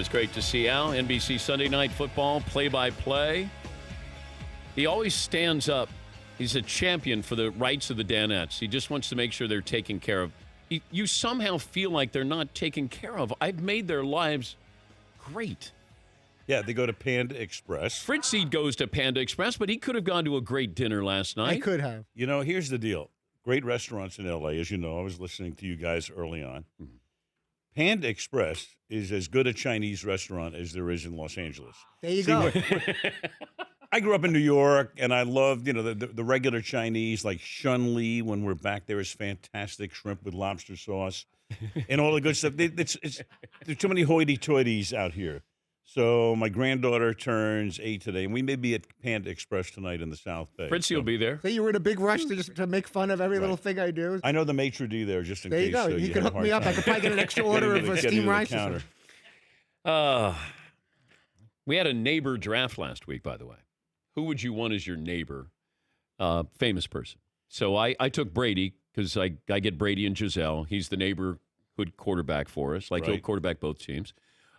Always great to see Al. NBC Sunday Night Football, play-by-play. He always stands up. He's a champion for the rights of the Danettes. He just wants to make sure they're taken care of. You somehow feel like they're not taken care of. I've made their lives great. Yeah, they go to Panda Express. Fritzy goes to Panda Express, but he could have gone to a great dinner last night. I could have. You know, here's the deal. Great restaurants in L.A., as you know. I was listening to you guys early on. Mm-hmm. Panda Express is as good a Chinese restaurant as there is in Los Angeles. There you go. I grew up in New York, and I loved, the regular Chinese, like Shun Li, when we're back there, is fantastic. Shrimp with lobster sauce and all the good stuff. There's too many hoity-toities out here. So my granddaughter turns 8 today, and we may be at Panda Express tonight in the South Bay. Fritzy will be there. So you were in a big rush to make fun of every little thing I do? I know the maitre d' there just in there case. There you go. You can hook me up. I could probably get an extra order of steamed rice. We had a neighbor draft last week, by the way. Who would you want as your neighbor? Famous person. So I took Brady because I get Brady and Giselle. He's the neighborhood quarterback for us. He'll quarterback both teams.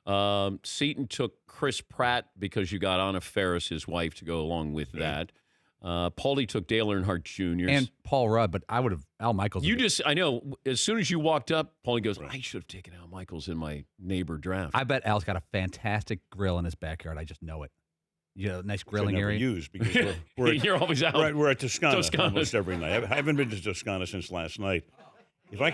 Seton took Chris Pratt because you got Anna Faris, his wife, to go along with that. Paulie took Dale Earnhardt Jr. And Paul Rudd, but I would have Al Michaels. I know, as soon as you walked up, Paulie goes, I should have taken Al Michaels in my neighbor draft. I bet Al's got a fantastic grill in his backyard. I just know it. Nice grilling area. Use because you're always out. We're at Toscana almost every night. I haven't been to Toscana since last night. If I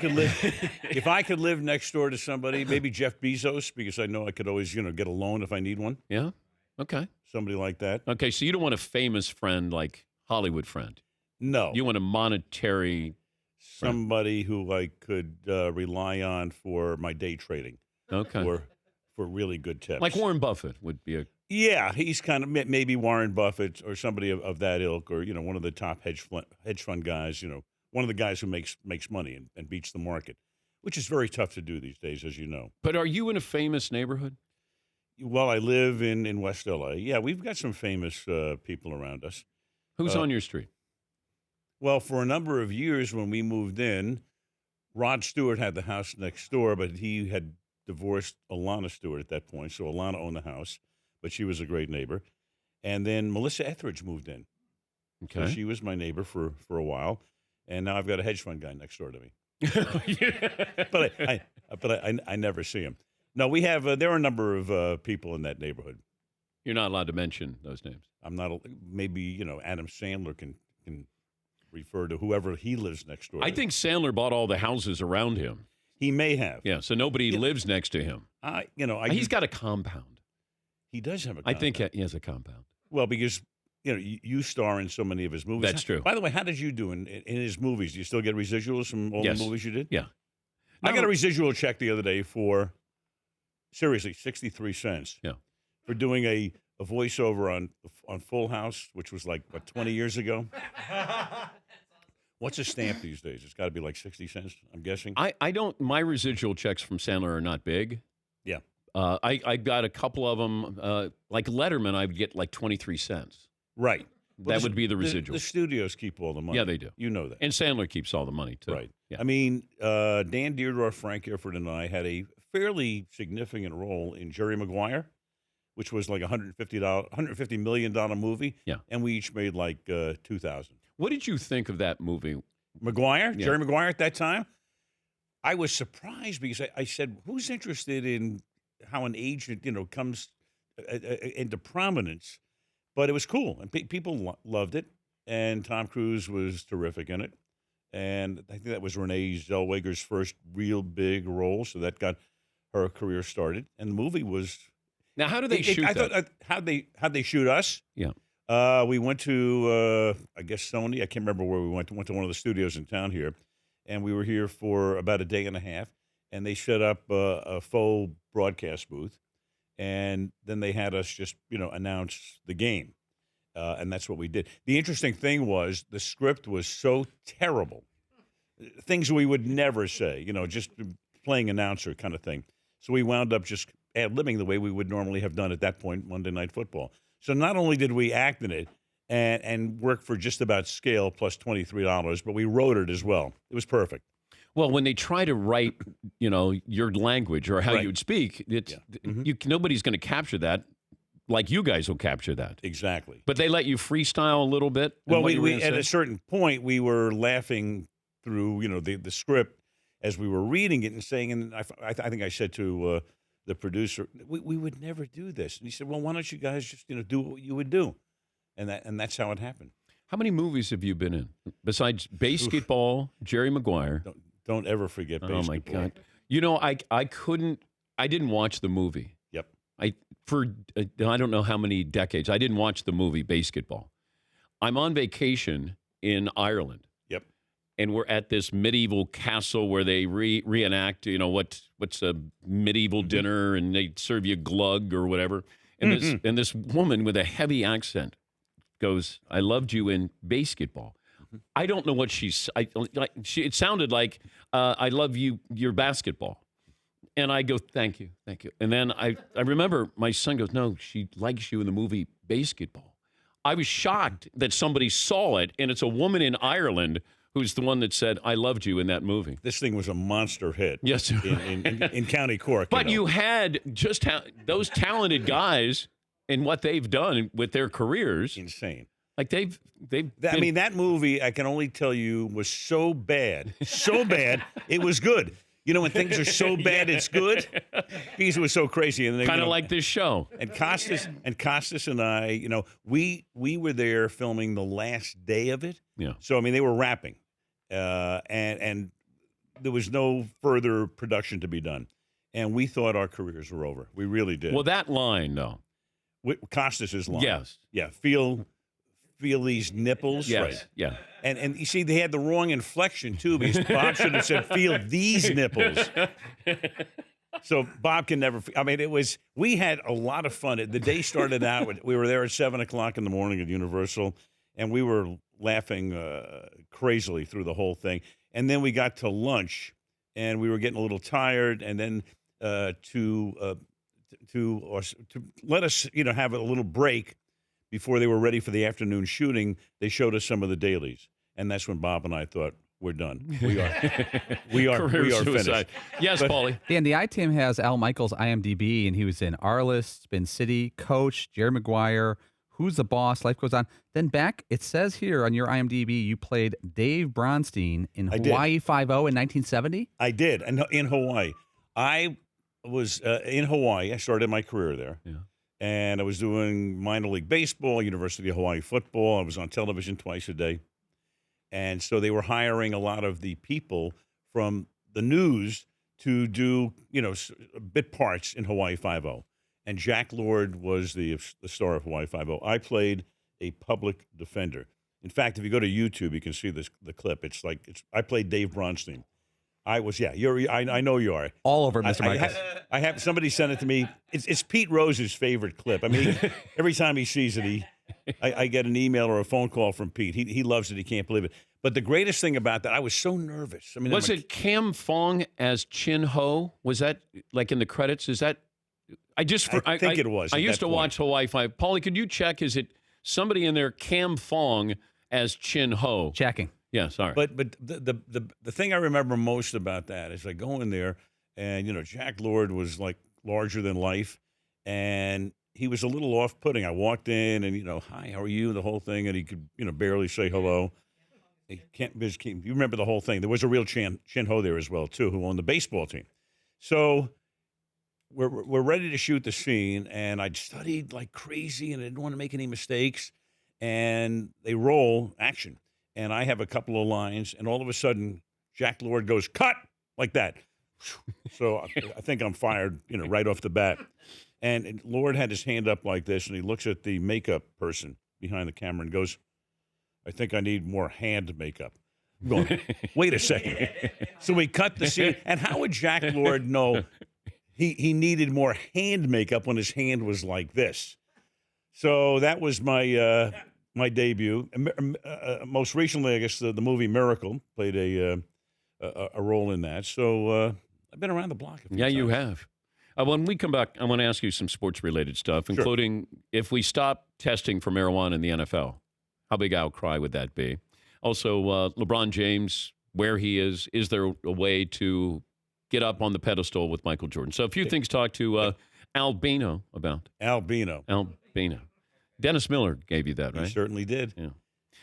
could live next door to somebody, maybe Jeff Bezos, because I know I could always, get a loan if I need one. Yeah. Okay. Somebody like that. Okay, so you don't want a famous friend like Hollywood friend. No. You want a monetary somebody who I could rely on for my day trading. Okay. For really good tips. Like Warren Buffett would be a. Yeah, he's kind of maybe Warren Buffett or somebody of that ilk, or one of the top hedge fund guys. One of the guys who makes money and beats the market, which is very tough to do these days, as you know. But are you in a famous neighborhood? Well, I live in West L.A. Yeah, we've got some famous people around us. Who's on your street? Well, for a number of years when we moved in, Rod Stewart had the house next door, but he had divorced Alana Stewart at that point, so Alana owned the house, but she was a great neighbor. And then Melissa Etheridge moved in. Okay. So she was my neighbor for a while. And now I've got a hedge fund guy next door to me. but I never see him. No, we have there are a number of people in that neighborhood. You're not allowed to mention those names. I'm not. Maybe Adam Sandler can refer to whoever he lives next door. I think Sandler bought all the houses around him. He may have. Yeah, so nobody lives next to him. He's got a compound. He does have a compound. I think he has a compound. Well, because you star in so many of his movies. That's true. By the way, how did you do in his movies? Do you still get residuals from all the movies you did? Yeah. I got a residual check the other day for, seriously, 63 cents. Yeah. For doing a voiceover on Full House, which was 20 years ago. What's a stamp these days? It's got to be like 60 cents, I'm guessing. I don't, my residual checks from Sandler are not big. Yeah. I got a couple of them, like Letterman, I would get 23 cents. Right. That would be the residual. The studios keep all the money. Yeah, they do. You know that. And Sandler keeps all the money, too. Right. Yeah. I mean, Dan Dierdorf, Frank Gifford, and I had a fairly significant role in Jerry Maguire, which was like $150 million movie. Yeah. And we each made $2,000. What did you think of that movie? Maguire? Yeah. Jerry Maguire at that time? I was surprised because I said, who's interested in how an agent, comes into prominence? But it was cool, and people loved it, and Tom Cruise was terrific in it. And I think that was Renee Zellweger's first real big role, so that got her career started. And the movie was... Now, how do they shoot that? How'd they shoot us? Yeah. We went to, I guess, Sony. I can't remember where we went. We went to one of the studios in town here, and we were here for about a day and a half, and they set up a faux broadcast booth. And then they had us just, announce the game. And that's what we did. The interesting thing was the script was so terrible. Things we would never say, just playing announcer kind of thing. So we wound up just ad-libbing the way we would normally have done at that point, Monday Night Football. So not only did we act in it and work for just about scale plus $23, but we wrote it as well. It was perfect. Well, when they try to write your language or how Right. you would speak. It's nobody's going to capture that like you guys will capture that. Exactly. But they let you freestyle a little bit. Well, we at a certain point we were laughing through the script as we were reading it and saying, and I think I said to the producer, we would never do this, and he said, well, why don't you guys just do what you would do, and that's how it happened. How many movies have you been in besides Basketball, Jerry Maguire? Don't ever forget Basketball. Oh my God! I didn't watch the movie. Yep. I don't know how many decades. I didn't watch the movie Basketball. I'm on vacation in Ireland. Yep. And we're at this medieval castle where they reenact, what's a medieval dinner, and they serve you glug or whatever. And this woman with a heavy accent goes, "I loved you in Basketball." I don't know what it sounded like, "I love you, your basketball." And I go, thank you. And then I remember my son goes, "No, she likes you in the movie Basketball." I was shocked that somebody saw it, and it's a woman in Ireland who's the one that said, "I loved you" in that movie. This thing was a monster hit. Yes. in County Cork. But you had just those talented guys and what they've done with their careers. Insane. Like they've I mean, that movie, I can only tell you, was so bad, it was good. When things are so bad, it's good. Because it was so crazy, and kind of like this show. And Costas and I, we were there filming the last day of it. Yeah. So I mean, they were wrapping, and there was no further production to be done, and we thought our careers were over. We really did. Well, that line though. Costas's line. Yes. Yeah. Feel these nipples. Yes. Right. Yeah. And you see, they had the wrong inflection, too, because Bob should have said, "Feel these nipples." So Bob can never, we had a lot of fun. The day started out, we were there at 7 o'clock in the morning at Universal, and we were laughing crazily through the whole thing. And then we got to lunch, and we were getting a little tired, and then to let us, have a little break before they were ready for the afternoon shooting, they showed us some of the dailies, and that's when Bob and I thought, we're done. We are finished. Yes, Paulie. Dan, the I-Team has Al Michaels' IMDb, and he was in Arliss, Spin City, Coach, Jerry Maguire, Who's the Boss, Life Goes On. Then back, it says here on your IMDb, you played Dave Bronstein in Hawaii Five-0 in 1970? I did, and in Hawaii. I was in Hawaii. I started my career there. Yeah. And I was doing minor league baseball, University of Hawaii football. I was on television twice a day. And so they were hiring a lot of the people from the news to do, bit parts in Hawaii Five-0. And Jack Lord was the star of Hawaii Five-0. I played a public defender. In fact, if you go to YouTube, you can see the clip. I played Dave Bronstein. I was, I know you are. All over Mr. Michaels. I have somebody sent it to me. It's Pete Rose's favorite clip. I mean, every time he sees it, I get an email or a phone call from Pete. He loves it. He can't believe it. But the greatest thing about that, I was so nervous. I mean, was it Cam Fong as Chin Ho? Was that like in the credits? Is that? I think it was. I used to watch Hawaii Five. Paulie, could you check? Is it somebody in there? Cam Fong as Chin Ho? Checking. Yeah, sorry. But the thing I remember most about that is I go in there, and Jack Lord was like larger than life, and he was a little off-putting. I walked in, and "Hi, how are you?" The whole thing, and he could barely say hello. He can't. You remember the whole thing? There was a real Chin Ho there as well too, who owned the baseball team. So we're ready to shoot the scene, and I'd studied like crazy, and I didn't want to make any mistakes. And they roll action. And I have a couple of lines, and all of a sudden, Jack Lord goes, "Cut!" like that. So I think I'm fired, right off the bat. And Lord had his hand up like this, and he looks at the makeup person behind the camera and goes, "I think I need more hand makeup." I'm going, wait a second. So we cut the scene. And how would Jack Lord know he needed more hand makeup when his hand was like this? So that was my debut. Most recently, I guess the movie Miracle played a role in that. So I've been around the block. Yeah, you have. When we come back, I want to ask you some sports-related stuff, including if we stop testing for marijuana in the NFL, how big outcry would that be? Also, LeBron James, where he is there a way to get up on the pedestal with Michael Jordan. So a few things to talk to Albino about. Albino. Dennis Miller gave you that, right? He certainly did. Yeah.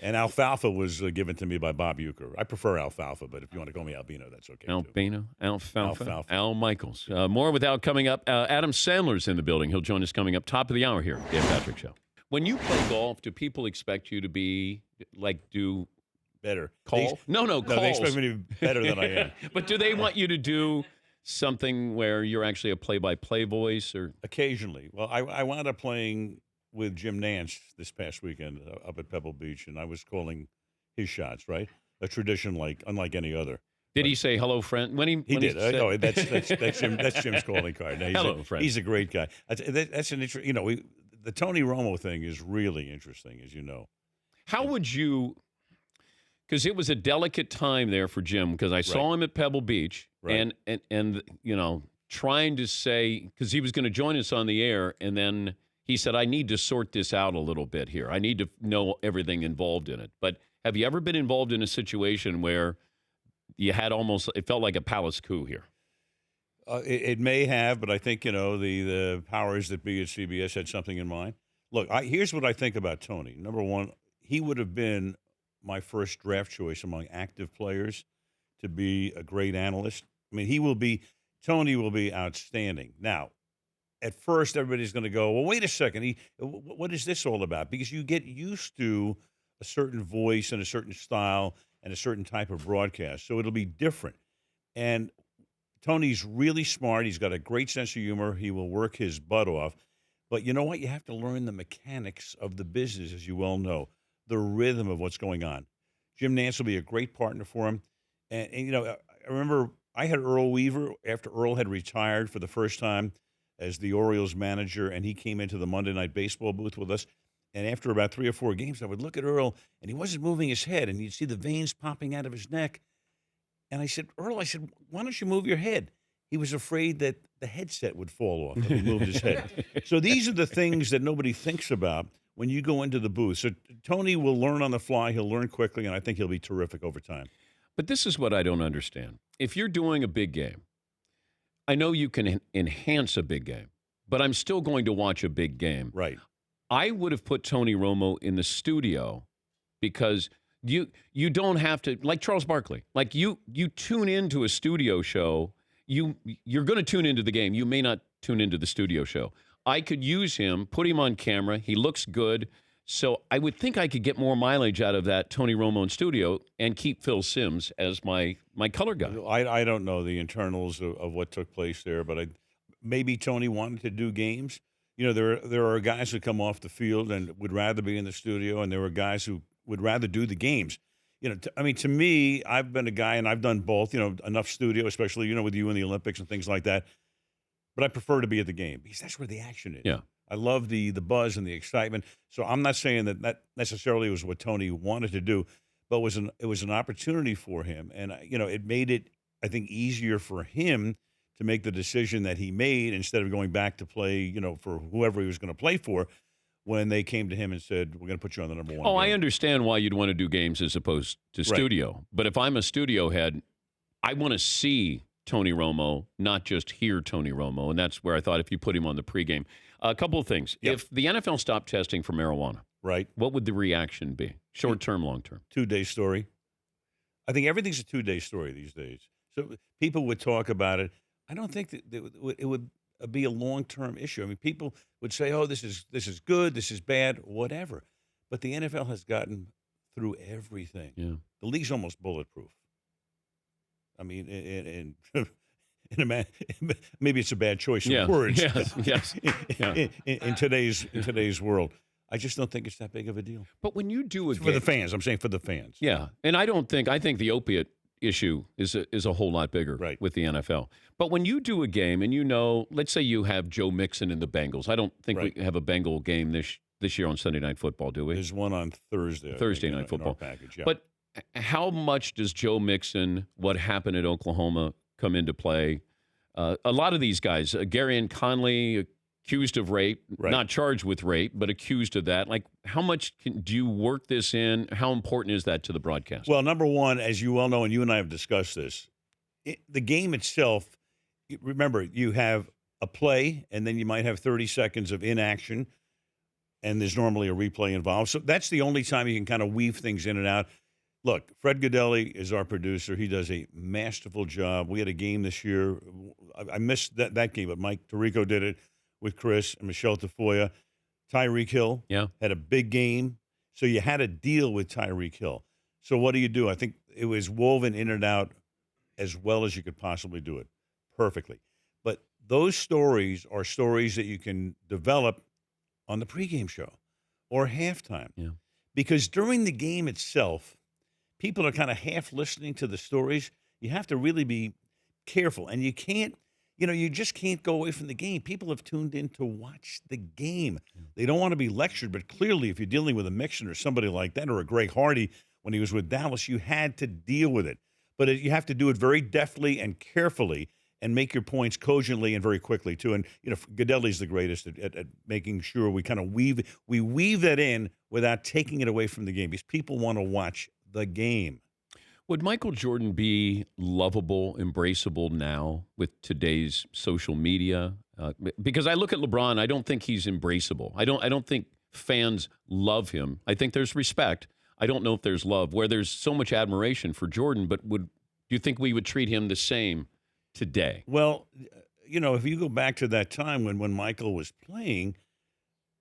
And Alfalfa was given to me by Bob Uecker. I prefer Alfalfa, but if you want to call me Albino, that's okay. Albino, Alfalfa, Alfalfa. Al Michaels. More without coming up. Adam Sandler's in the building. He'll join us coming up top of the hour here. Dan Patrick Show. When you play golf, do people expect you to be do better call? No, calls. No, they expect me to be better than I am. But do they want you to do something where you're actually a play-by-play voice, or occasionally? Well, I wound up playing with Jim Nance this past weekend up at Pebble Beach, and I was calling his shots. Right, a tradition unlike any other. Did he say hello, friend? When he did. Said... Oh, that's Jim's calling card. No, hello, friend. He's a great guy. That's an interesting. The Tony Romo thing is really interesting, as you know. How would you? Because it was a delicate time there for Jim. Because I saw him at Pebble Beach, and trying to say, because he was going to join us on the air, and then he said, I need to sort this out a little bit here. I need to know everything involved in it. But have you ever been involved in a situation where you had it felt like a palace coup here? It may have, but I think, the powers that be at CBS had something in mind. Look, here's what I think about Tony. Number one, he would have been my first draft choice among active players to be a great analyst. I mean, Tony will be outstanding. Now, at first, everybody's going to go, well, wait a second. What is this all about? Because you get used to a certain voice and a certain style and a certain type of broadcast. So it'll be different. And Tony's really smart. He's got a great sense of humor. He will work his butt off. But you know what? You have to learn the mechanics of the business, as you well know, the rhythm of what's going on. Jim Nance will be a great partner for him. And I remember I had Earl Weaver after Earl had retired for the first time as the Orioles manager, and he came into the Monday Night Baseball booth with us. And after about 3 or 4 games, I would look at Earl, and he wasn't moving his head, and you'd see the veins popping out of his neck. And I said, Earl, why don't you move your head? He was afraid that the headset would fall off if he moved his head. So these are the things that nobody thinks about when you go into the booth. So Tony will learn on the fly. He'll learn quickly, and I think he'll be terrific over time. But this is what I don't understand. If you're doing a big game, I know you can enhance a big game, but I'm still going to watch a big game. Right. I would have put Tony Romo in the studio because you don't have to, like Charles Barkley, like you tune into a studio show, you're going to tune into the game. You may not tune into the studio show. I could use him, put him on camera. He looks good. So I would think I could get more mileage out of that Tony Romo in studio and keep Phil Simms as my color guy. I don't know the internals of what took place there, but maybe Tony wanted to do games. There are guys who come off the field and would rather be in the studio, and there are guys who would rather do the games. To me, I've been a guy, and I've done both, enough studio, especially, with you in the Olympics and things like that. But I prefer to be at the game because that's where the action is. Yeah. I love the buzz and the excitement. So I'm not saying that necessarily was what Tony wanted to do, but it was an opportunity for him. And, it made it, I think, easier for him to make the decision that he made instead of going back to play, for whoever he was going to play for when they came to him and said, we're going to put you on the number one. Oh, game. I understand why you'd want to do games as opposed to studio. But if I'm a studio head, I want to see Tony Romo, not just hear Tony Romo. And that's where I thought if you put him on the pregame. A couple of things. Yep. If the NFL stopped testing for marijuana, right, what would the reaction be? Short term, long term? 2-day story. I think everything's a 2-day story these days. So people would talk about it. I don't think that it would be a long-term issue. I mean, people would say, "Oh, this is good, this is bad, whatever." But the NFL has gotten through everything. Yeah. The league's almost bulletproof. I mean, in maybe it's a bad choice of words. Yes. In today's world, I just don't think it's that big of a deal. But when you do for the fans, I'm saying for the fans. Yeah, and I think the opiate issue is a whole lot bigger with the NFL. But when you do a game and let's say you have Joe Mixon in the Bengals. I don't think we have a Bengal game this year on Sunday Night Football, do we? There's one on Thursday. Thursday Night Football. In our package, yeah. But how much does Joe Mixon, what happened at Oklahoma, come into play? A lot of these guys, Garyon Conley, accused of rape, not charged with rape, but accused of that. Like, how much do you work this in? How important is that to the broadcast? Well, number one, as you well know, and you and I have discussed this, the game itself remember, you have a play, and then you might have 30 seconds of inaction, and there's normally a replay involved. So that's the only time you can kind of weave things in and out. Look, Fred Godelli is our producer. He does a masterful job. We had a game this year. I missed that game, but Mike Tirico did it with Chris and Michelle Tafoya. Tyreek Hill had a big game. So you had to deal with Tyreek Hill. So what do? I think it was woven in and out as well as you could possibly do it perfectly. But those stories are stories that you can develop on the pregame show or halftime. Yeah. Because during the game itself, people are kind of half listening to the stories. You have to really be careful. And you can't, you just can't go away from the game. People have tuned in to watch the game. They don't want to be lectured, but clearly if you're dealing with a Mixon or somebody like that, or a Greg Hardy when he was with Dallas, you had to deal with it. But you have to do it very deftly and carefully and make your points cogently and very quickly, too. And, Godelli's the greatest at making sure we kind of weave that in without taking it away from the game, because people want to watch the game. Would Michael Jordan be lovable, embraceable now with today's social media? Because I look at LeBron, I don't think he's embraceable. I don't think fans love him. I think there's respect. I don't know if there's love. Where there's so much admiration for Jordan, but do you think we would treat him the same today? Well, if you go back to that time when Michael was playing,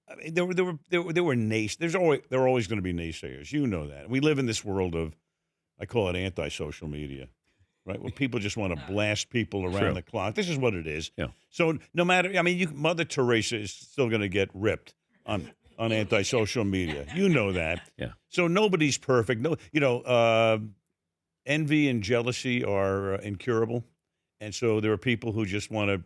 I mean, there were there are always going to be naysayers. You know that. We live in this world of, I call it anti-social media, right? Where people just want to blast people around the clock. This is what it is. Yeah. So no matter, Mother Teresa is still going to get ripped on anti-social media. You know that. Yeah. So nobody's perfect. No, envy and jealousy are incurable. And so there are people who just want to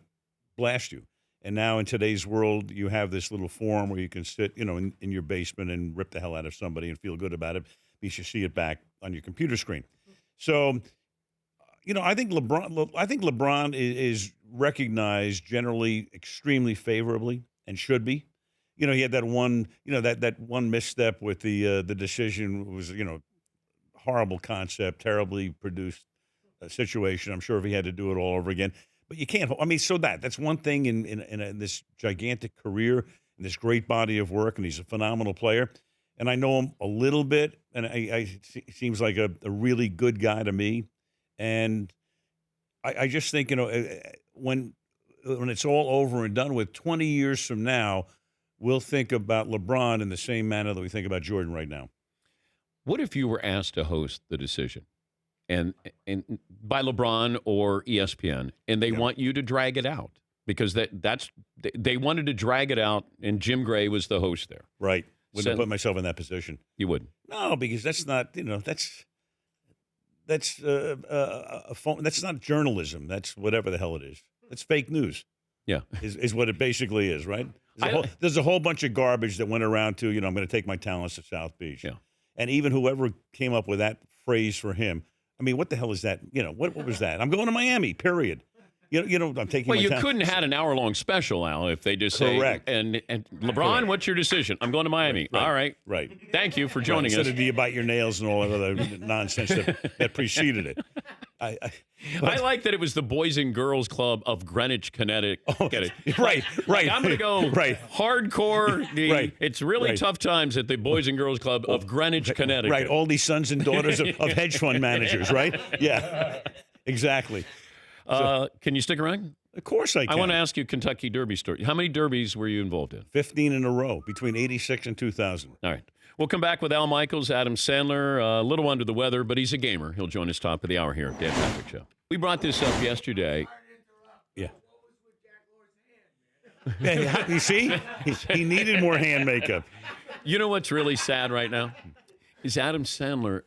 blast you. And now in today's world, you have this little forum where you can sit, in your basement and rip the hell out of somebody and feel good about it because you see it back on your computer screen. So, I think LeBron is recognized generally extremely favorably and should be. He had that one, that one misstep with the decision was, horrible concept, terribly produced situation. I'm sure if he had to do it all over again. But you can't. So that's one thing in this gigantic career and this great body of work, and he's a phenomenal player. And I know him a little bit, and he seems like a really good guy to me. And I just think, when it's all over and done with, 20 years from now, we'll think about LeBron in the same manner that we think about Jordan right now. What if you were asked to host the decision? And by LeBron or ESPN, and they want you to drag it out because they wanted to drag it out, and Jim Gray was the host there. Right. Wouldn't put myself in that position. You wouldn't. No, because that's not that's not journalism. That's whatever the hell it is. It's fake news. Yeah, is what it basically is. Right. There's a whole bunch of garbage that went around to I'm going to take my talents to South Beach. Yeah. And even whoever came up with that phrase for him. What the hell is that? What was that? I'm going to Miami, period. I'm taking you couldn't have had an hour-long special, Al, if they just say, correct. And LeBron, correct. What's your decision? I'm going to Miami. Right. All right. Right. Thank you for joining us. Instead of do you bite your nails and all that other nonsense that preceded it. I like that it was the Boys and Girls Club of Greenwich, Connecticut. Oh, right. Like, I'm going to go hardcore. Right. It's really tough times at the Boys and Girls Club of Greenwich, Connecticut. Right. All these sons and daughters of hedge fund managers, right? Yeah. Exactly. Can you stick around? Of course I can. I want to ask you a Kentucky Derby story. How many derbies were you involved in? 15 in a row between 86 and 2000. All right. We'll come back with Al Michaels, Adam Sandler, a little under the weather, but he's a gamer. He'll join us top of the hour here at Dan Patrick Show. We brought this up yesterday. Yeah. You see? He needed more hand makeup. You know what's really sad right now? Is Adam Sandler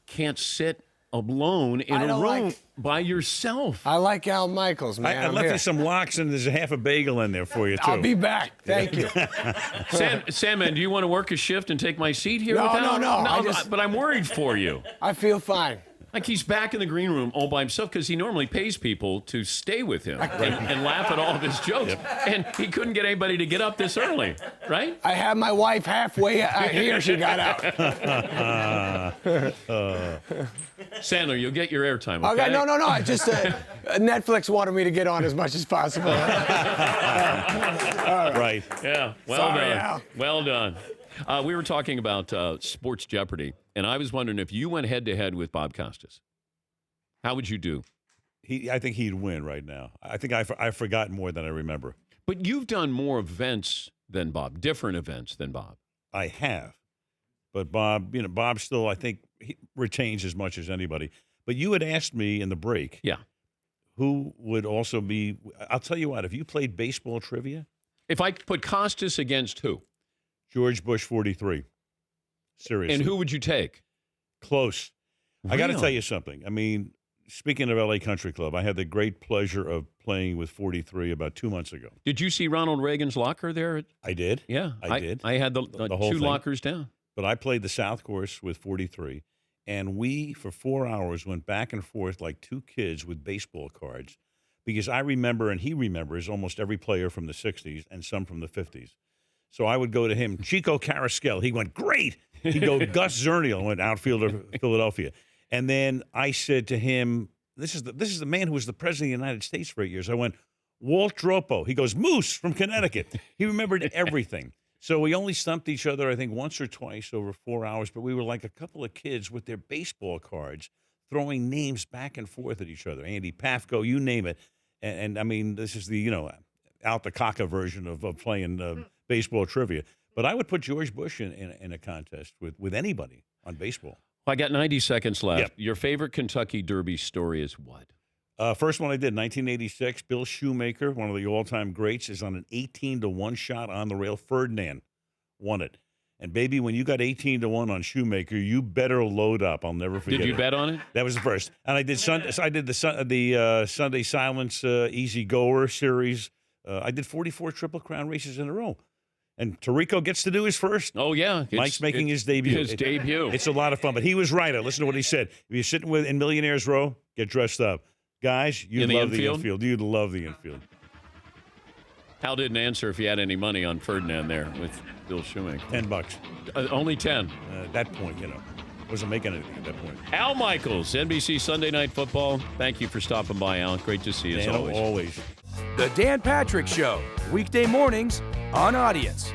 can't sit alone in a room by yourself. I like Al Michaels, man. I left you some locks, and there's a half a bagel in there for you, too. I'll be back. Thank you. Sandman, do you want to work a shift and take my seat here? No. But I'm worried for you. I feel fine. Like he's back in the green room all by himself because he normally pays people to stay with him and laugh at all of his jokes. Yep. And he couldn't get anybody to get up this early, right? I had my wife halfway here. She got out. Sandler, you'll get your airtime, okay? Okay, no. I just Netflix wanted me to get on as much as possible. Right. Yeah, well Sorry, done. Al. Well done. We were talking about Sports Jeopardy, and I was wondering if you went head-to-head with Bob Costas, how would you do? I think he'd win right now. I think I've forgotten more than I remember. But you've done more events than Bob, different events than Bob. I have. But Bob, Bob still, I think, he retains as much as anybody. But you had asked me in the break. Yeah. Who would also be, I'll tell you what, if you played baseball trivia. If I put Costas against who? George Bush 43. Seriously. And who would you take? Close. I got to Really? tell you something. I mean, speaking of LA Country Club, I had the great pleasure of playing with 43 about 2 months ago. Did you see Ronald Reagan's locker there? I did. Yeah. I did. I had the whole two thing. lockers down. But I played the South Course with 43, and we, for 4 hours, went back and forth like two kids with baseball cards because I remember, and he remembers, almost every player from the 60s and some from the 50s. So I would go to him, Chico Carrasquel. He went, great. He'd go, Gus Zernial, went outfielder, Philadelphia. And then I said to him, this is the man who was the president of the United States for 8 years. I went, Walt Dropo. He goes, Moose from Connecticut. He remembered everything. So we only stumped each other, I think, once or twice over 4 hours, but we were like a couple of kids with their baseball cards throwing names back and forth at each other. Andy Pafko, you name it. And I mean, this is the, out the caca version of playing baseball trivia. But I would put George Bush in a contest with anybody on baseball. I got 90 seconds left. Yep. Your favorite Kentucky Derby story is what? First one I did, 1986. Bill Shoemaker, one of the all-time greats, is on an 18-1 shot on the rail. Ferdinand won it. And, baby, when you got 18-1 on Shoemaker, you better load up. I'll never forget Did you it. bet on it? That was the first. And I did the Sunday Silence Easy Goer series. I did 44 Triple Crown races in a row. And Tirico gets to do his first. Oh, yeah. Mike's making his debut. His debut. It's a lot of fun. But he was right. Listen to what he said. If you're sitting in Millionaires Row, get dressed up. Guys, you In the love the infield? infield. You'd love the infield. Hal didn't answer if he had any money on Ferdinand there with Bill Shoemaker. $10. Only 10. At that point, wasn't making anything at that point. Al Michaels, NBC Sunday Night Football. Thank you for stopping by, Al. Great to see you as Dan, always. always. The Dan Patrick Show, weekday mornings on Audience.